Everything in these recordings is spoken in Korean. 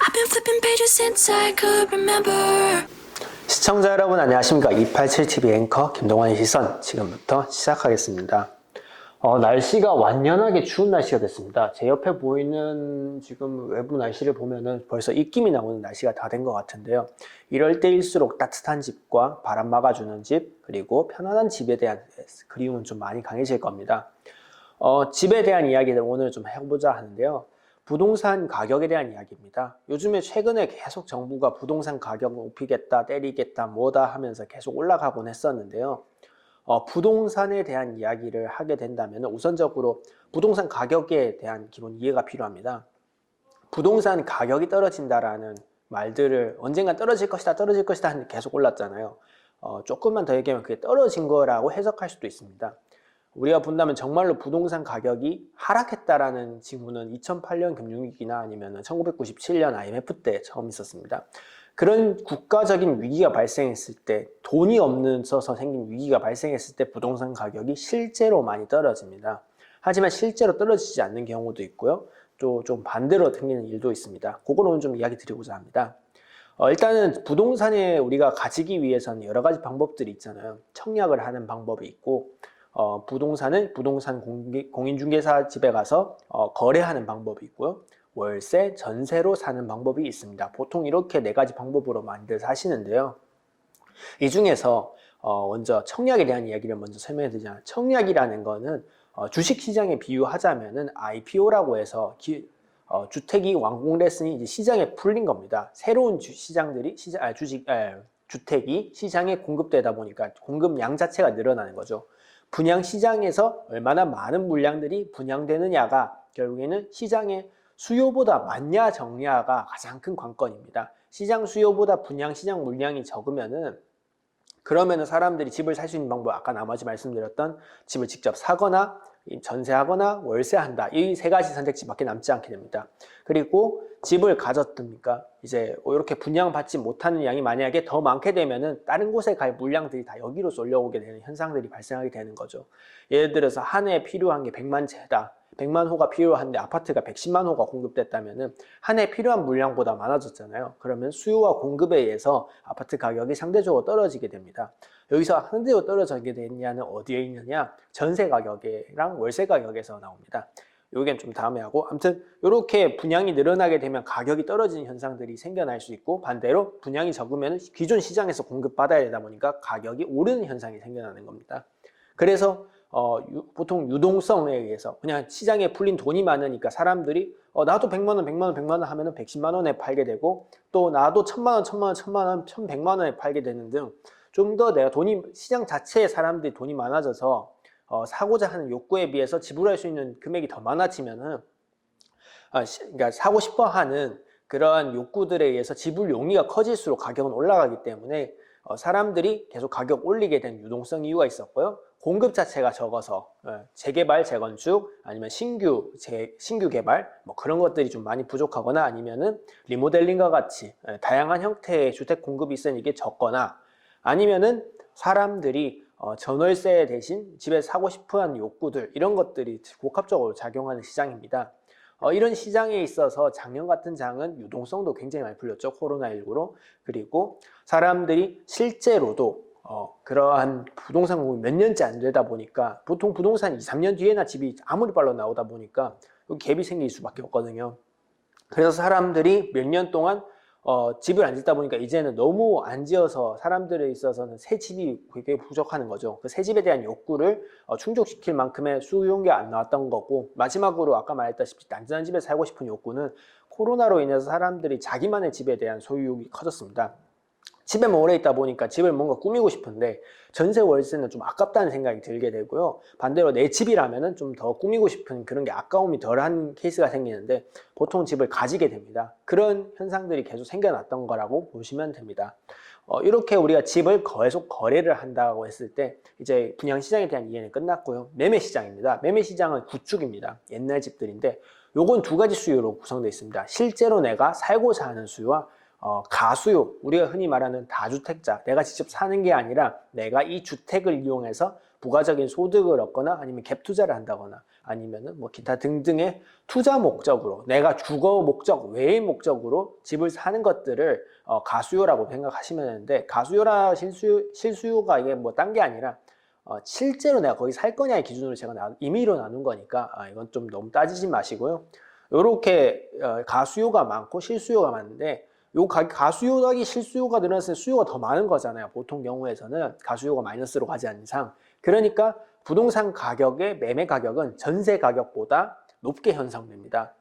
I've been flipping pages since I could remember. 시청자 여러분 안녕하십니까. 287TV 앵커 김동환의 시선 지금부터 시작하겠습니다. 날씨가 완연하게 추운 날씨가 됐습니다. 제 옆에 보이는 지금 외부 날씨를 보면은 벌써 입김이 나오는 날씨가 다 된 것 같은데요. 이럴 때일수록 따뜻한 집과 바람 막아주는 집 그리고 편안한 집에 대한 그리움은 좀 많이 강해질 겁니다. 집에 대한 이야기를 오늘 좀 해보자 하는데요. 부동산 가격에 대한 이야기입니다. 요즘에 최근에 계속 정부가 부동산 가격 높이겠다, 때리겠다, 뭐다 하면서 계속 올라가곤 했었는데요. 부동산에 대한 이야기를 하게 된다면 우선적으로 부동산 가격에 대한 기본 이해가 필요합니다. 부동산 가격이 떨어진다라는 말들을 언젠가 떨어질 것이다, 떨어질 것이다 하는데 계속 올랐잖아요. 조금만 더 얘기하면 그게 떨어진 거라고 해석할 수도 있습니다. 우리가 본다면 정말로 부동산 가격이 하락했다라는 징후는 2008년 금융위기나 아니면 1997년 IMF 때 처음 있었습니다. 그런 국가적인 위기가 발생했을 때 돈이 없어서 생긴 위기가 발생했을 때 부동산 가격이 실제로 많이 떨어집니다. 하지만 실제로 떨어지지 않는 경우도 있고요. 또 좀 반대로 생기는 일도 있습니다. 그거는 좀 이야기 드리고자 합니다. 일단은 부동산에 우리가 가지기 위해서는 여러 가지 방법들이 있잖아요. 청약을 하는 방법이 있고 부동산은 부동산 공인중개사 집에 가서 거래하는 방법이 있고요. 월세, 전세로 사는 방법이 있습니다. 보통 이렇게 네 가지 방법으로 많이들 사시는데요. 이 중에서 먼저 청약에 대한 이야기를 먼저 설명해 드리자면 청약이라는 거는 주식시장에 비유하자면은 IPO라고 해서 주택이 완공됐으니 이제 시장에 풀린 겁니다. 새로운 시장들이 주택이 시장에 공급되다 보니까 공급량 자체가 늘어나는 거죠. 분양시장에서 얼마나 많은 물량들이 분양되느냐가 결국에는 시장의 수요보다 많냐 적냐가 가장 큰 관건입니다. 시장 수요보다 분양시장 물량이 적으면은 그러면은 사람들이 집을 살 수 있는 방법, 아까 나머지 말씀드렸던 집을 직접 사거나 전세하거나 월세한다. 이 세 가지 선택지밖에 남지 않게 됩니다. 그리고 집을 가졌습니까? 이제 이렇게 분양받지 못하는 양이 만약에 더 많게 되면은 다른 곳에 갈 물량들이 다 여기로 쏠려오게 되는 현상들이 발생하게 되는 거죠. 예를 들어서 한 해에 필요한 게 100만 채다. 100만 호가 필요한데 아파트가 110만 호가 공급됐다면은 한 해 필요한 물량보다 많아졌잖아요. 그러면 수요와 공급에 의해서 아파트 가격이 상대적으로 떨어지게 됩니다. 여기서 상대적으로 떨어지게 되느냐는 어디에 있느냐? 전세 가격이랑 월세 가격에서 나옵니다. 요건 좀 다음에 하고, 아무튼 이렇게 분양이 늘어나게 되면 가격이 떨어지는 현상들이 생겨날 수 있고, 반대로 분양이 적으면 기존 시장에서 공급받아야 되다 보니까 가격이 오르는 현상이 생겨나는 겁니다. 그래서 보통 유동성에 의해서 그냥 시장에 풀린 돈이 많으니까 사람들이 나도 100만 원, 100만 원, 100만 원 하면은 110만 원에 팔게 되고, 또 나도 1000만 원, 1000만 원, 1000만 원, 1100만 원에 팔게 되는 등 좀 더 내가 시장 자체에 사람들이 돈이 많아져서 사고자 하는 욕구에 비해서 지불할 수 있는 금액이 더 많아지면은 그러니까 사고 싶어 하는 그러한 욕구들에 의해서 지불 용의가 커질수록 가격은 올라가기 때문에 사람들이 계속 가격 올리게 된 유동성 이유가 있었고요. 공급 자체가 적어서 재개발, 재건축 아니면 신규 개발 뭐 그런 것들이 좀 많이 부족하거나 아니면은 리모델링과 같이 다양한 형태의 주택 공급이 있으니 이게 적거나 아니면은 사람들이 전월세 대신 집에 사고 싶어하는 욕구들 이런 것들이 복합적으로 작용하는 시장입니다. 이런 시장에 있어서 작년 같은 장은 유동성도 굉장히 많이 풀렸죠. 코로나19로. 그리고 사람들이 실제로도 그러한 부동산 공급이 몇 년째 안 되다 보니까 보통 부동산 2, 3년 뒤에나 집이 아무리 빨라 나오다 보니까 갭이 생길 수밖에 없거든요. 그래서 사람들이 몇 년 동안 집을 안 짓다 보니까 이제는 너무 안 지어서 사람들에 있어서는 새 집이 되게 부족하는 거죠. 그 새 집에 대한 욕구를 충족시킬 만큼의 수용이 안 나왔던 거고, 마지막으로 아까 말했다시피 단순한 집에 살고 싶은 욕구는 코로나로 인해서 사람들이 자기만의 집에 대한 소유욕이 커졌습니다. 집에만 오래 있다 보니까 집을 뭔가 꾸미고 싶은데 전세 월세는 좀 아깝다는 생각이 들게 되고요. 반대로 내 집이라면은 좀 더 꾸미고 싶은 그런 게 아까움이 덜한 케이스가 생기는데 보통 집을 가지게 됩니다. 그런 현상들이 계속 생겨났던 거라고 보시면 됩니다. 이렇게 우리가 집을 계속 거래를 한다고 했을 때 이제 분양시장에 대한 이해는 끝났고요. 매매시장입니다. 매매시장은 구축입니다. 옛날 집들인데 요건 두 가지 수요로 구성되어 있습니다. 실제로 내가 살고자 하는 수요와 가수요, 우리가 흔히 말하는 다주택자, 내가 직접 사는 게 아니라 내가 이 주택을 이용해서 부가적인 소득을 얻거나 아니면 갭 투자를 한다거나 아니면은 뭐 기타 등등의 투자 목적으로 내가 주거 목적 외의 목적으로 집을 사는 것들을 가수요라고 생각하시면 되는데, 가수요라 실수요가 이게 뭐 딴 게 아니라 실제로 내가 거기 살 거냐의 기준으로 제가 임의로 나눈 거니까 이건 좀 너무 따지지 마시고요. 요렇게 가수요가 많고 실수요가 많은데, 요 가수요하기 실수요가 늘어났을 때 수요가 더 많은 거잖아요. 보통 경우에서는 가수요가 마이너스로 가지 않는 이상. 그러니까 부동산 가격의 매매 가격은 전세 가격보다 높게 형성됩니다.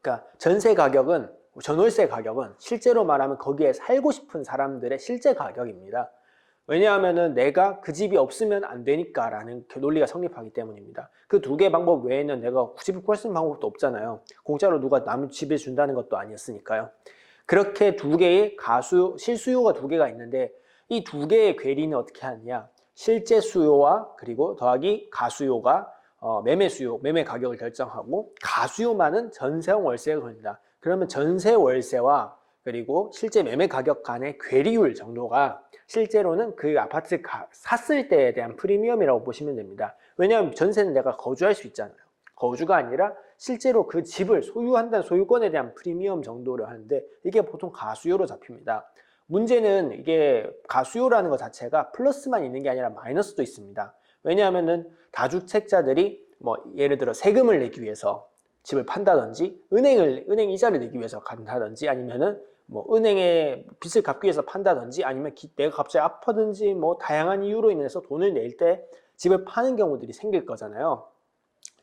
그러니까 전월세 가격은 실제로 말하면 거기에 살고 싶은 사람들의 실제 가격입니다. 왜냐하면은 내가 그 집이 없으면 안 되니까라는 논리가 성립하기 때문입니다. 그 두 개 방법 외에는 내가 집을 구할 수 있는 방법도 없잖아요. 공짜로 누가 남 집에 준다는 것도 아니었으니까요. 그렇게 두 개의 실수요가 두 개가 있는데, 이 두 개의 괴리는 어떻게 하느냐? 실제 수요와 그리고 더하기 가수요가 매매 수요, 매매 가격을 결정하고, 가수요만은 전세형 월세가 걸린다. 그러면 전세 월세와 그리고 실제 매매 가격 간의 괴리율 정도가 실제로는 그 아파트 샀을 때에 대한 프리미엄이라고 보시면 됩니다. 왜냐하면 전세는 내가 거주할 수 있잖아요. 거주가 아니라 실제로 그 집을 소유한다는 소유권에 대한 프리미엄 정도를 하는데, 이게 보통 가수요로 잡힙니다. 문제는 이게 가수요라는 것 자체가 플러스만 있는 게 아니라 마이너스도 있습니다. 왜냐하면은 다주택자들이 뭐 예를 들어 세금을 내기 위해서 집을 판다든지, 은행 이자를 내기 위해서 간다든지, 아니면은 뭐 은행에 빚을 갚기 위해서 판다든지, 아니면 내가 갑자기 아파든지 뭐 다양한 이유로 인해서 돈을 낼 때 집을 파는 경우들이 생길 거잖아요.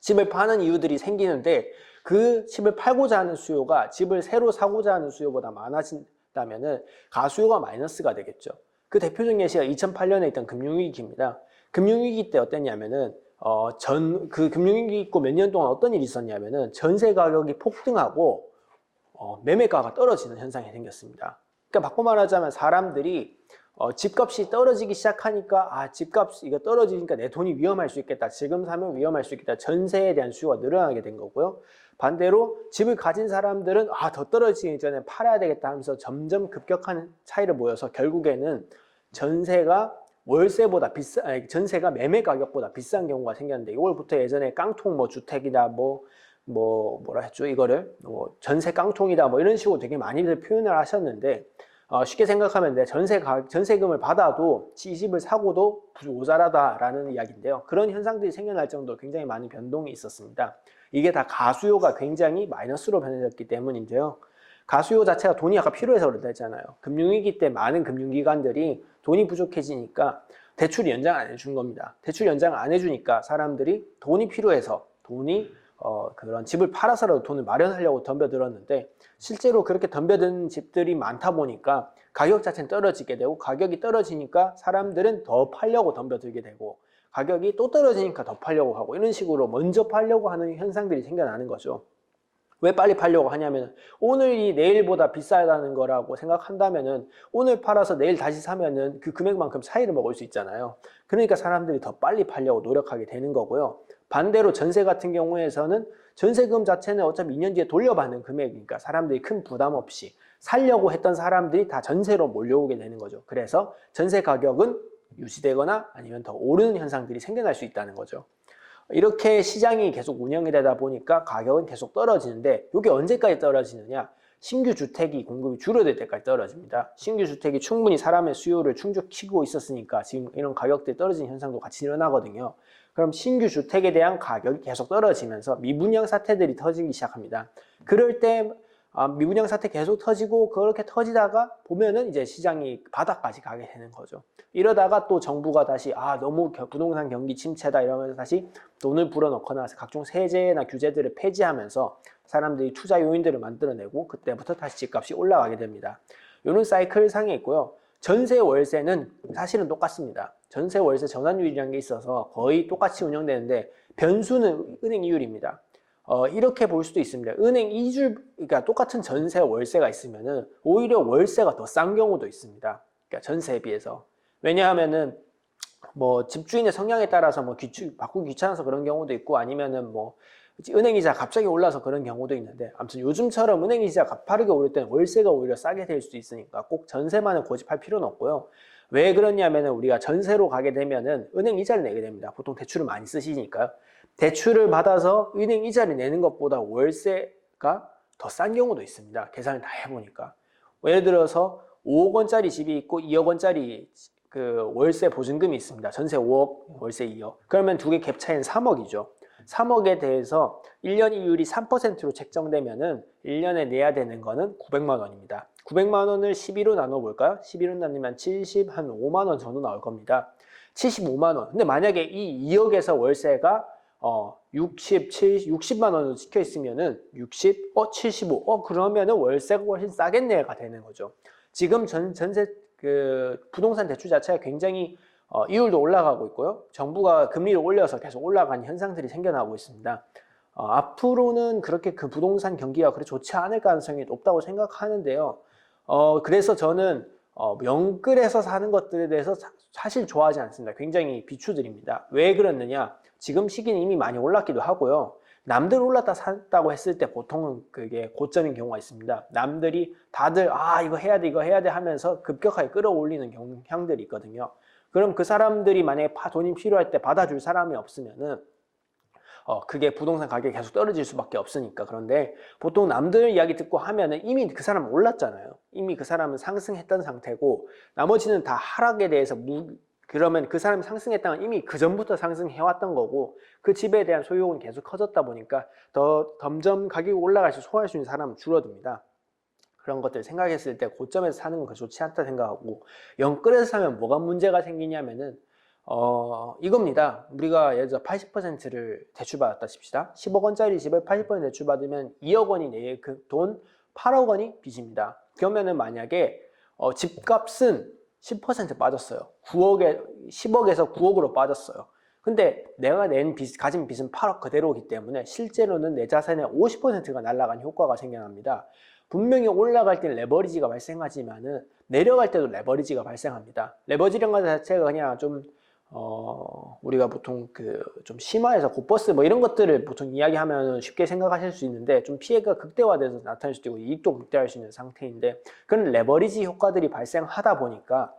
집을 파는 이유들이 생기는데, 그 집을 팔고자 하는 수요가 집을 새로 사고자 하는 수요보다 많아진다면은 가수요가 마이너스가 되겠죠. 그 대표적인 예시가 2008년에 있던 금융위기입니다. 금융위기 때 어땠냐면은 그 금융위기 있고 몇 년 동안 어떤 일이 있었냐면은 전세 가격이 폭등하고 매매가가 떨어지는 현상이 생겼습니다. 그러니까 바꿔 말하자면 사람들이 집값이 떨어지기 시작하니까 집값 이거 떨어지니까 내 돈이 위험할 수 있겠다. 지금 사면 위험할 수 있겠다. 전세에 대한 수요가 늘어나게 된 거고요. 반대로 집을 가진 사람들은 더 떨어지기 전에 팔아야 되겠다 하면서 점점 급격한 차이를 보여서 결국에는 전세가 전세가 매매 가격보다 비싼 경우가 생겼는데, 이걸부터 예전에 깡통 주택이다 뭐라 했죠? 이거를 전세 깡통이다 이런 식으로 되게 많이들 표현을 하셨는데, 쉽게 생각하면 전세금을 받아도 이 집을 사고도 모자라다라는 이야기인데요. 그런 현상들이 생겨날 정도로 굉장히 많은 변동이 있었습니다. 이게 다 가수요가 굉장히 마이너스로 변해졌기 때문인데요. 가수요 자체가 돈이 아까 필요해서 그렇다 했잖아요. 금융위기 때 많은 금융기관들이 돈이 부족해지니까 대출 연장 안 해준 겁니다. 대출 연장 안 해주니까 사람들이 돈이 필요해서 그런 집을 팔아서라도 돈을 마련하려고 덤벼들었는데, 실제로 그렇게 덤벼드는 집들이 많다 보니까 가격 자체는 떨어지게 되고, 가격이 떨어지니까 사람들은 더 팔려고 덤벼들게 되고, 가격이 또 떨어지니까 더 팔려고 하고, 이런 식으로 먼저 팔려고 하는 현상들이 생겨나는 거죠. 왜 빨리 팔려고 하냐면, 오늘이 내일보다 비싸다는 거라고 생각한다면은 오늘 팔아서 내일 다시 사면은 그 금액만큼 차이를 먹을 수 있잖아요. 그러니까 사람들이 더 빨리 팔려고 노력하게 되는 거고요. 반대로 전세 같은 경우에서는 전세금 자체는 어차피 2년 뒤에 돌려받는 금액이니까 사람들이 큰 부담 없이 살려고 했던 사람들이 다 전세로 몰려오게 되는 거죠. 그래서 전세 가격은 유지되거나 아니면 더 오르는 현상들이 생겨날 수 있다는 거죠. 이렇게 시장이 계속 운영이 되다 보니까 가격은 계속 떨어지는데, 이게 언제까지 떨어지느냐? 신규 주택이 공급이 줄어들 때까지 떨어집니다. 신규 주택이 충분히 사람의 수요를 충족시키고 있었으니까 지금 이런 가격들이 떨어지는 현상도 같이 일어나거든요. 그럼 신규 주택에 대한 가격이 계속 떨어지면서 미분양 사태들이 터지기 시작합니다. 그럴 때 미분양 사태 계속 터지고, 그렇게 터지다가 보면은 이제 시장이 바닥까지 가게 되는 거죠. 이러다가 또 정부가 다시 너무 부동산 경기 침체다 이러면서 다시 돈을 불어넣거나 각종 세제나 규제들을 폐지하면서 사람들이 투자 요인들을 만들어내고, 그때부터 다시 집값이 올라가게 됩니다. 이런 사이클 상에 있고요. 전세 월세는 사실은 똑같습니다. 전세 월세 전환율이라는 게 있어서 거의 똑같이 운영되는데, 변수는 은행 이율입니다. 이렇게 볼 수도 있습니다. 그러니까 똑같은 전세 월세가 있으면은 오히려 월세가 더 싼 경우도 있습니다. 그러니까 전세에 비해서. 왜냐하면은 집주인의 성향에 따라서 바꾸기 귀찮아서 그런 경우도 있고, 아니면은 은행이자 갑자기 올라서 그런 경우도 있는데, 아무튼 요즘처럼 은행이자 가파르게 오를 때는 월세가 오히려 싸게 될 수도 있으니까 꼭 전세만을 고집할 필요는 없고요. 왜 그러냐면은 우리가 전세로 가게 되면은 은행 이자를 내게 됩니다. 보통 대출을 많이 쓰시니까요. 대출을 받아서 은행 이자를 내는 것보다 월세가 더 싼 경우도 있습니다. 계산을 다 해보니까. 예를 들어서 5억 원짜리 집이 있고 2억 원짜리 그 월세 보증금이 있습니다. 전세 5억, 월세 2억. 그러면 두 개 갭 차이는 3억이죠. 3억에 대해서 1년 이율이 3%로 책정되면은 1년에 내야 되는 거는 900만 원입니다. 900만 원을 12로 나눠볼까요? 12로 나누면 한 5만 원 정도 나올 겁니다. 75만 원. 근데 만약에 이 2억에서 월세가 60만 원으로 찍혀 있으면은 60, 75, 그러면은 월세가 훨씬 싸겠네가 되는 거죠. 지금 전세 부동산 대출 자체가 굉장히 이율도 올라가고 있고요. 정부가 금리를 올려서 계속 올라가는 현상들이 생겨나고 있습니다. 앞으로는 그렇게 그 부동산 경기가 그렇게 좋지 않을 가능성이 높다고 생각하는데요. 그래서 저는 영끌에서 사는 것들에 대해서 사실 좋아하지 않습니다. 굉장히 비추드립니다. 왜 그러느냐? 지금 시기는 이미 많이 올랐기도 하고요. 남들 올랐다 샀다고 했을 때 보통은 그게 고점인 경우가 있습니다. 남들이 다들 이거 해야 돼, 이거 해야 돼 하면서 급격하게 끌어올리는 경향들이 있거든요. 그럼 그 사람들이 만약에 돈이 필요할 때 받아줄 사람이 없으면은 그게 부동산 가격이 계속 떨어질 수밖에 없으니까. 그런데 보통 남들 이야기 듣고 하면은 이미 그 사람은 올랐잖아요. 이미 그 사람은 상승했던 상태고 나머지는 다 하락에 대해서 그러면 그 사람이 상승했다는 건 이미 그 전부터 상승해왔던 거고 그 집에 대한 소유욕은 계속 커졌다 보니까 점점 가격이 올라갈수록 소화할 수 있는 사람은 줄어듭니다. 그런 것들 생각했을 때 고점에서 사는 건 좋지 않다 생각하고 영끌에서 사면 뭐가 문제가 생기냐면은 이겁니다. 우리가 예를 들어 80%를 대출받았다 칩시다. 10억 원짜리 집을 80% 대출받으면 2억 원이 내 그 돈 8억 원이 빚입니다. 그러면은 만약에 집값은 10% 빠졌어요. 10억에서 9억으로 빠졌어요. 근데 내가 가진 빚은 8억 그대로이기 때문에 실제로는 내 자산의 50%가 날아간 효과가 생겨납니다. 분명히 올라갈 때 레버리지가 발생하지만은 내려갈 때도 레버리지가 발생합니다. 레버리지라는 것 자체가 그냥 좀 우리가 보통 좀 심화해서 곧버스 뭐 이런 것들을 보통 이야기하면 쉽게 생각하실 수 있는데 좀 피해가 극대화돼서 나타날 수도 있고 이익도 극대화할 수 있는 상태인데 그런 레버리지 효과들이 발생하다 보니까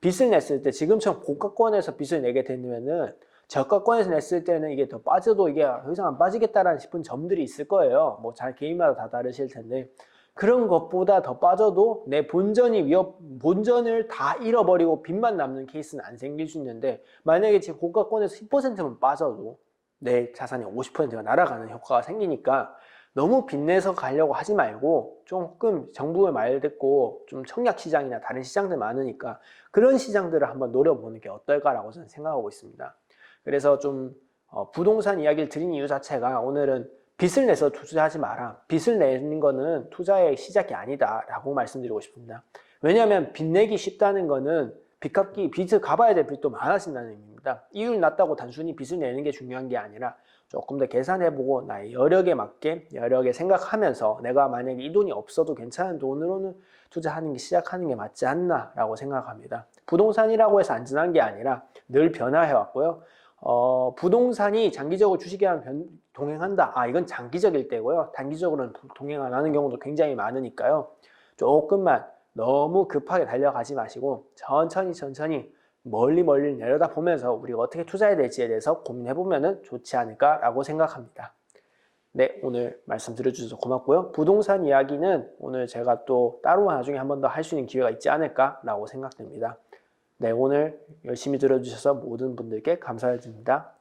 빚을 냈을 때 지금처럼 고가권에서 빚을 내게 되면은 저가권에서 냈을 때는 이게 더 빠져도 이게 더 이상 안 빠지겠다라는 싶은 점들이 있을 거예요. 뭐 잘 개인마다 다 다르실 텐데 그런 것보다 더 빠져도 내 본전을 다 잃어버리고 빚만 남는 케이스는 안 생길 수 있는데 만약에 지금 고가권에서 10%만 빠져도 내 자산의 50%가 날아가는 효과가 생기니까 너무 빚내서 가려고 하지 말고 조금 정부의 말 듣고 좀 청약시장이나 다른 시장들 많으니까 그런 시장들을 한번 노려보는 게 어떨까라고 저는 생각하고 있습니다. 그래서 좀 부동산 이야기를 드린 이유 자체가 오늘은 빚을 내서 투자하지 마라. 빚을 내는 거는 투자의 시작이 아니다 라고 말씀드리고 싶습니다. 왜냐하면 빚 내기 쉽다는 거는 빚을 갚아야 될 빚도 많아진다는 의미입니다. 이율 낮다고 단순히 빚을 내는 게 중요한 게 아니라 조금 더 계산해보고 나의 여력에 맞게 여력에 생각하면서 내가 만약에 이 돈이 없어도 괜찮은 돈으로는 투자하는 게 시작하는 게 맞지 않나 라고 생각합니다. 부동산이라고 해서 안전한 게 아니라 늘 변화해왔고요. 부동산이 장기적으로 주식이랑 동행한다. 이건 장기적일 때고요. 단기적으로는 동행 안 하는 경우도 굉장히 많으니까요. 조금만 너무 급하게 달려가지 마시고 천천히 멀리 내려다보면서 우리가 어떻게 투자해야 될지에 대해서 고민해보면 좋지 않을까라고 생각합니다. 네, 오늘 말씀 들어주셔서 고맙고요. 부동산 이야기는 오늘 제가 또 따로 나중에 한 번 더 할 수 있는 기회가 있지 않을까라고 생각됩니다. 네, 오늘 열심히 들어주셔서 모든 분들께 감사드립니다.